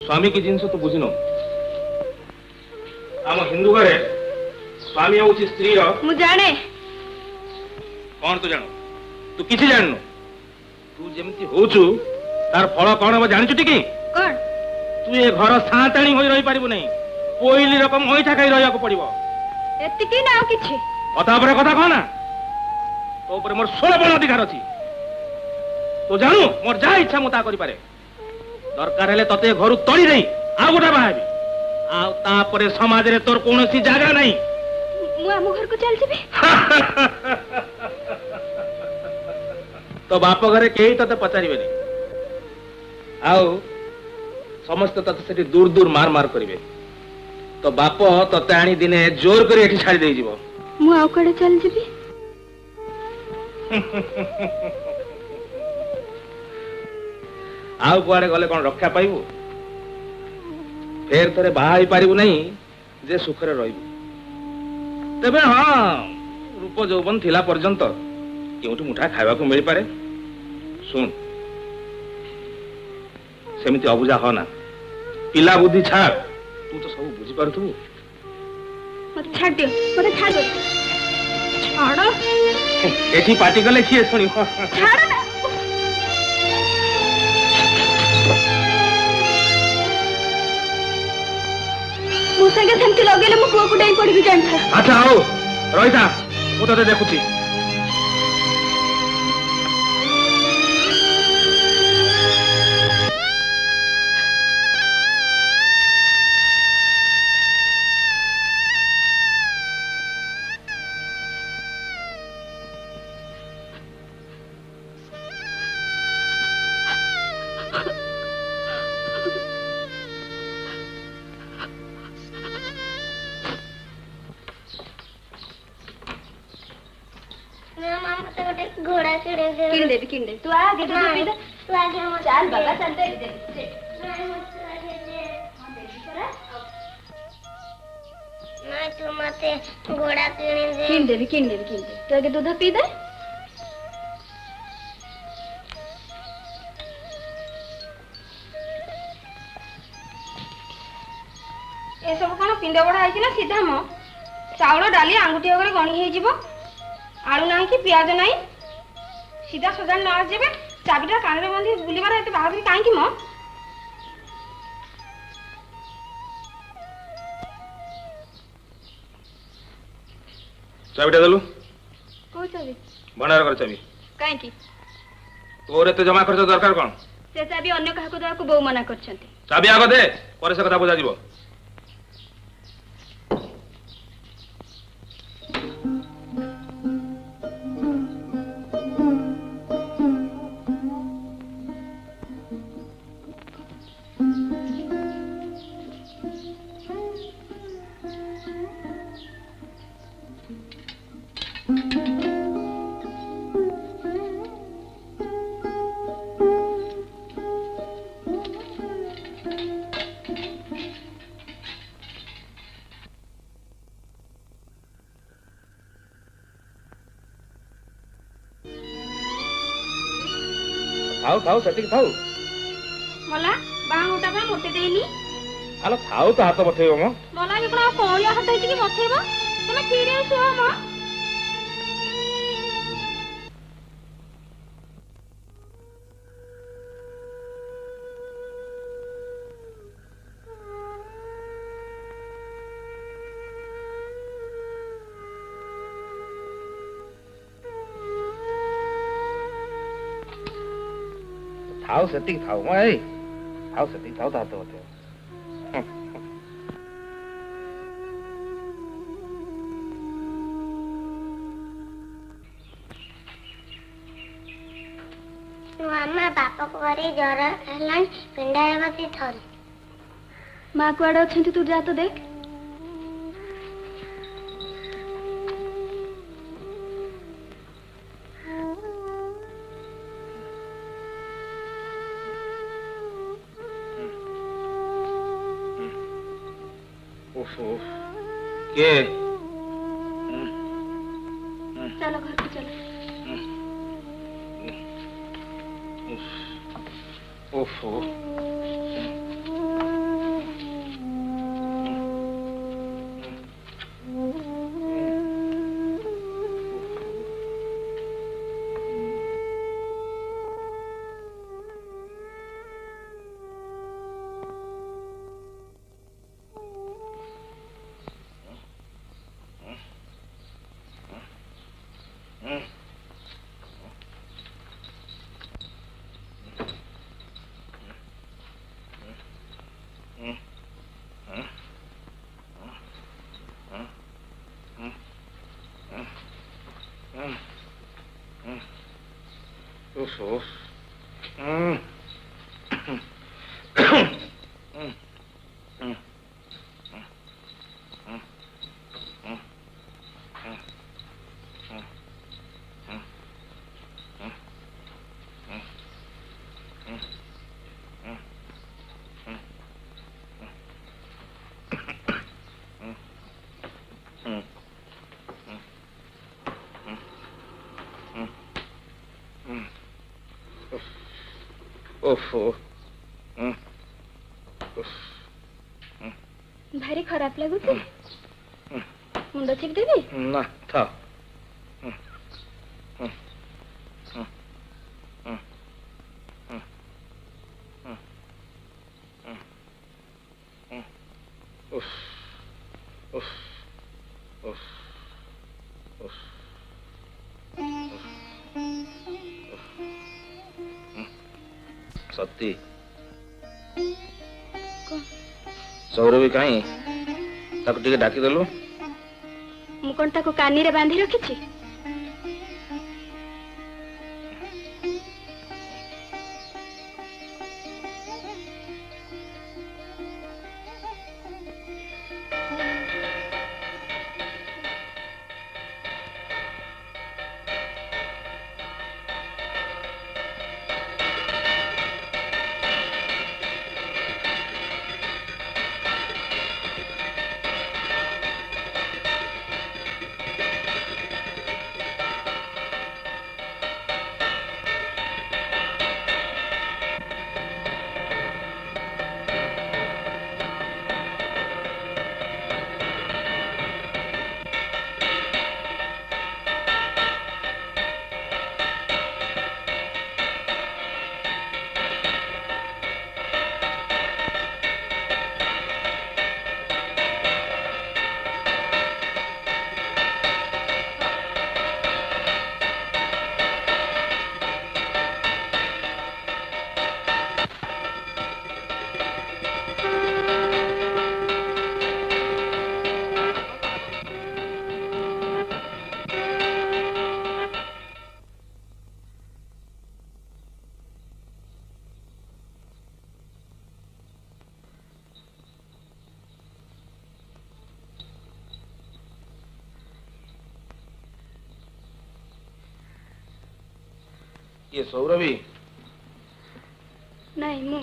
स्वामी की जिनस तू बुझिनु आम हिंदू घरे स्वामी हूँ स्त्री मु जाने कौन तू जानु तू किसी जाननु तू जेमती होचु तार फल कौन हम जानिछु टिकी कौन तू ये घर सांताणी होई रही पारिबु नहीं कोइली रकम होइठा खाई रहिया को पड़िबो एतिकी ना किछि कथा पर कथा कहना तो ऊपर मोर 16 बल अधिकार अछि तो जानू मोर जा इच्छा मु ता करि पारे दरकार हेले तते घरु तळी नहीं आ गोटा बाहाबी आ तापरे समाज रे तोर कोनोसी जागा नहीं मु हम घर को चल जेबे तो बाप घरे केही तते पचारिबे नहीं आउ समस्त तते सेठी दूर दूर मार मार करिवे तो बाप तते आनी दिने जोर करी एठी छाड़ी देई जीवो मु आउ कड़े चल जेबी आउ कुआड़े गले कौन रक्षा पाइबू फेर थरे बाहा पारिबू नहीं जे सुखरे रहिबू तेबे हाँ रूप यौवन थिला पर्यंत केउठी मुठा खाइबा को मिल पारे सुन सेमिति अबुझा हो ना पिला बुद्धि छाड़ तू तो सब बुझी पारथु मत छाड़ दियो मत छाड़ दो छाड़ो एठी पार्टी गले किए सुनी छाड़ो ना मु संगे सेमति लगेले मु कुआ को डाई पड़ी भी जानथा अच्छा आओ रहिता मु तते देखुची किन दे तू आगे दूध पी दे तू आगे चल बाबा चल दे मैं तू मते घोड़ा किन दे तू आगे दूध पी दे ए सब कोन पिंड बड़ा आइछि ना सीधा म चाउल डाली आंगुठी अगरे गणी हे जीवो आलू नाही कि प्याज नाही सीधा सजान न आजेबे चाबीटा कानरे बंधी बुलीबार एते बाहादुरी काहे कि म चाबीटा देलु को चाबी भंडार कर चाबी काहे कि तोरे तो जमा खर्च दरकार कोन से चाबी अन्य काहा को देवा को बहु मना करछंती चाबी आगो दे परे से कथा बुझा जीवो खाओ खाओ सटिक खाओ मला बांगुटा बा मोटे देनी आलो खाओ तो हाथ बठेबो म मला कि कोन कोलिया हाथ है कि मथेबो तमे खीरे सो म खाओ सटिक खाओ म ए खाओ सटिक खाओ तो हाथ बठेबो मामा पापा को घरे जर हेलान पिंडारे बसी थल मां कुआडे अछंती तू जा तो देख के चलो घर पे चलो ओफो भारी खराब लगुच मुंड चिप देवी ना था सत्ती सौरवी कहीं ताको टिके डाकी देलु मु कोन ताको कानी रे बांधी रखिछि ये सौरवी नहीं मु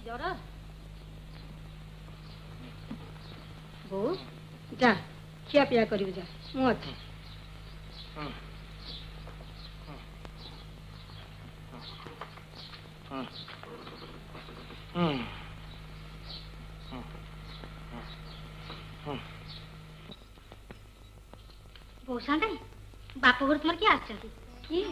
जरा बो जा खिया पिया कर जा मु अच्छी बो सांगाई बाप घर तुम किए आसछंती किए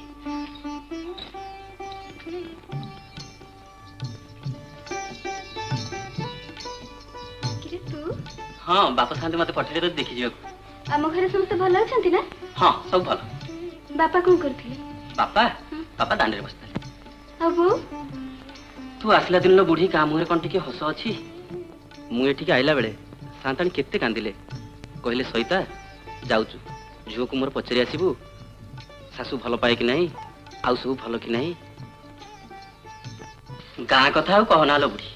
हाँ बापा साथे मते पठेले तो देखि जियो आम घरे समस्त भल अछंती ना हाँ सब भल बापा कोन करथिले बापा बापा दांडे बसते अब तू आसला दिन लो बुढ़ी का मुहरे कौन टिके हस अच्छी मु एठिके आइला बेले सांताणी केते कांदिले कहले सईता जाउचु झियो को मोर पचरी आसीबू सासू भल पाए कि नहीं आउ सब भल कि नहीं गाँ कथा आउ कहना लो बुढ़ी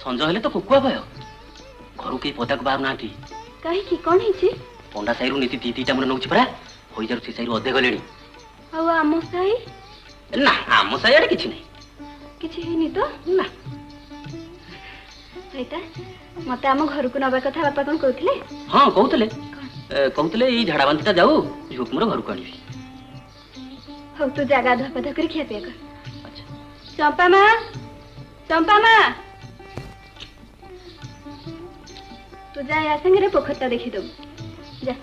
संज हेले तो कुकुआ भय घर के पदाक बाहर ना कहीं की कौन है पंडा साई नीति दी दीटा मन नौछि परा होई जारु से साई अधे गलेनी आउ आम साई ना आम साई आडे किछि नहीं किछि हेनी तो ना ସହିତ ମତେ ଆମ ଘରକୁ ନବା କଥା ବାପା କଣ କହୁଥିଲେ? ହଁ କହୁଥିଲେ ଏଇ ଝାଡ଼ା ବାନ୍ତିଟା ଯାଉ ଝିଅକୁ ମୋର ଘରକୁ ଆଣିବି। ହଉ ତୁ ଜାଗା ଧୁଆ ପାଧା କରି ଖିଆ ପିଆ କର। ଆଚ୍ଛା। ଚମ୍ପା ମା ତୁ ଯା ୟା ସାଙ୍ଗରେ ପୋଖରୀଟା ଦେଖିଦବୁ ଯା।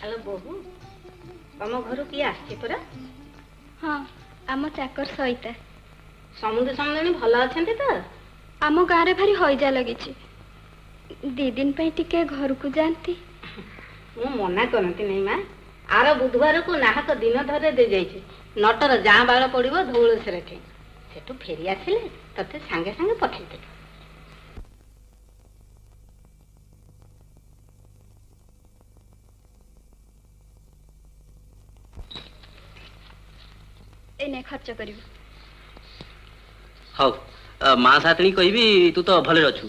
ଆଲୋ ବୋହୁ, ତମ ଘରୁ କିଏ ଆସିଛି ପରା? ହଁ ଆମ ଚାକର ସଇତା। ସମୁଦୁଣୀ ଭଲ ଅଛନ୍ତି ତ? ଆମ ଗାଁରେ ଭାରି ହଇଜା ଲାଗିଛି, 2 ଦିନ ପାଇଁ ଟିକେ ଘରକୁ ଯାଆନ୍ତି। ମୁଁ ମନା କରନ୍ତି ନାଇଁ ମା। ଆର ବୁଧବାରକୁ ନାହାକ ଦିନ ଧରେ ଦେଇଯାଇଛି। ନଟର ଯାଁ ବାଳ ପଡିବ ଧଉଳେଶ୍ୱର ଠି। ସେଠୁ ଫେରି ଆସିଲେ ତତେ ସାଙ୍ଗେ ସାଙ୍ଗେ ପଠେଇଦେବି। ଏନେ ଖର୍ଚ୍ଚ କରିବୁ। ହଉ ମା ସାଥଣୀ କହିବି ତୁ ତ ଭଲରେ ଅଛୁ।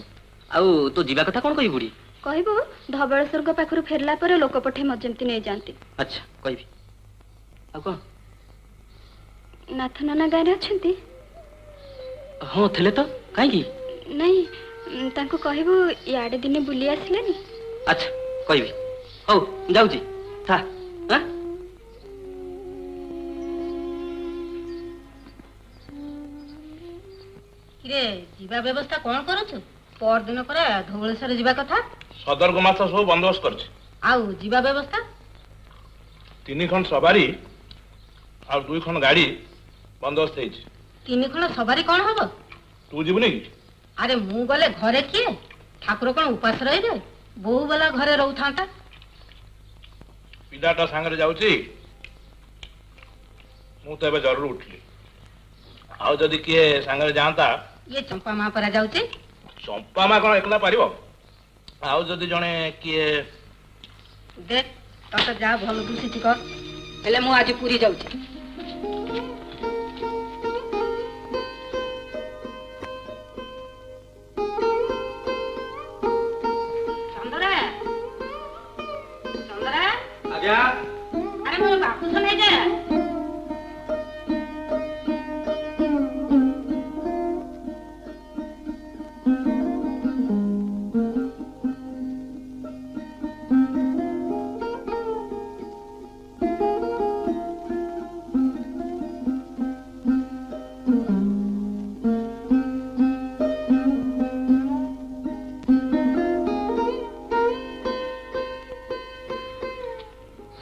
ଆଉ ତୁ ଯିବା କଥା କଣ କହିବୁ ବୁଢ଼ୀ? କହିବୁ ଧବଳେଶ୍ୱର ପାଖରୁ ଫେରିଲା ପରେ ଲୋକ ପଠେଇ ମତେ ଯେମିତି ନେଇଯାଆନ୍ତି। ଆଚ୍ଛା କହିବି। ଆଉ କଣ? ନାଥ ନନା ଗାଁରେ ଅଛନ୍ତି? ହଁ ଥିଲେ ତ, କାହିଁକି? ନାଇଁ ତାଙ୍କୁ କହିବୁ ଇଆଡେ ଦିନେ ବୁଲି ଆସିଲେନି। ଆଚ୍ଛା କହିବି। ହଉ ଯାଉଛି ଥା। କିରେ ଯିବା ବ୍ୟବସ୍ଥା କଣ କରୁଛୁ? ପରଦିନ ପରେ ଧଉଳେଶ୍ୱର ଯିବା କଥା। ସଦର୍ଗ ମାଛ ସବୁ ବନ୍ଦୋବସ୍ତ କରିଛି। ଆଉ ଯିବା ବ୍ୟବସ୍ଥା? 3 ଖଣ୍ଡ ସବାରି ଆଉ 2 ଖଣ୍ଡ ଗାଡି ବନ୍ଦୋବସ୍ତ ହେଇଛି। 3 ଖଣ୍ଡ ସବାରି କଣ ହବ? ତୁ ଯିବୁନି କି? ଆରେ ମୁଁ ଗଲେ ଘରେ କିଏ? ଠାକୁର କଣ ଉପାସ ରହିବେ? ବୋହୁ ବେଲା ଘରେ ରହୁଥାନ୍ତା। ପିଲାଟା ସାଙ୍ଗରେ ଯାଉଛି। ମୁଁ ତ ଏବେ ଜରୁର ଉଠିଲି। ଆଉ ଯଦି କିଏ ସାଙ୍ଗରେ ଯାଆନ୍ତା? ଇଏ ଚମ୍ପା ମା ପରା ଯାଉଛି। ଚମ୍ପା ମା କଣ ଏକଲା ପାରିବ? ଆଉ ଯଦି ଜଣେ କିଏ? ଦେଖ ତତେ ଯାହା ଭଲ ଦୁଷିଛି କର। ହେଲେ ମୁଁ ଆଜି ପୁରୀ ଯାଉଛି। ଚନ୍ଦରା ଆଜ୍ଞା। ଆରେ ମୋର ବାପୁ ଶୁଣାଇ ଯା।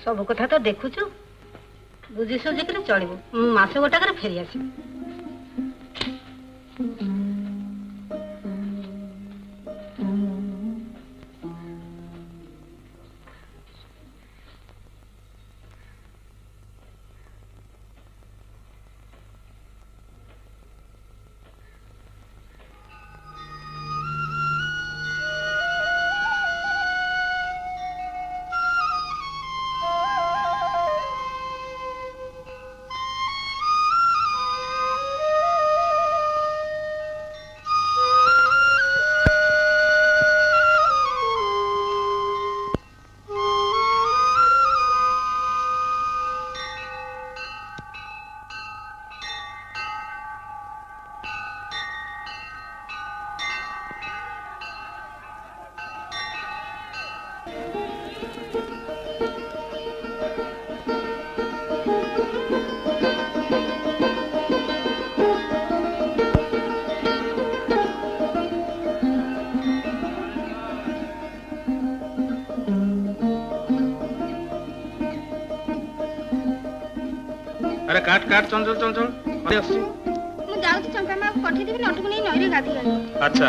ସବୁ କଥା ତ ଦେଖୁଛୁ, ବୁଝି ସୁଝିକିରି ଚଳିବୁ। ମୁଁ ମାସ ଗୋଟାକରେ ଫେରି ଆସିବି। अरे काट काट चंचल चंचल। ମୁଁ ଯାଉଛି ଚମ୍ପା ମାକୁ ପଠେଇଦେବି ନଟକୁ ନେଇ ନଈରେ ଗାଧେଇ ଆଣିବ। अच्छा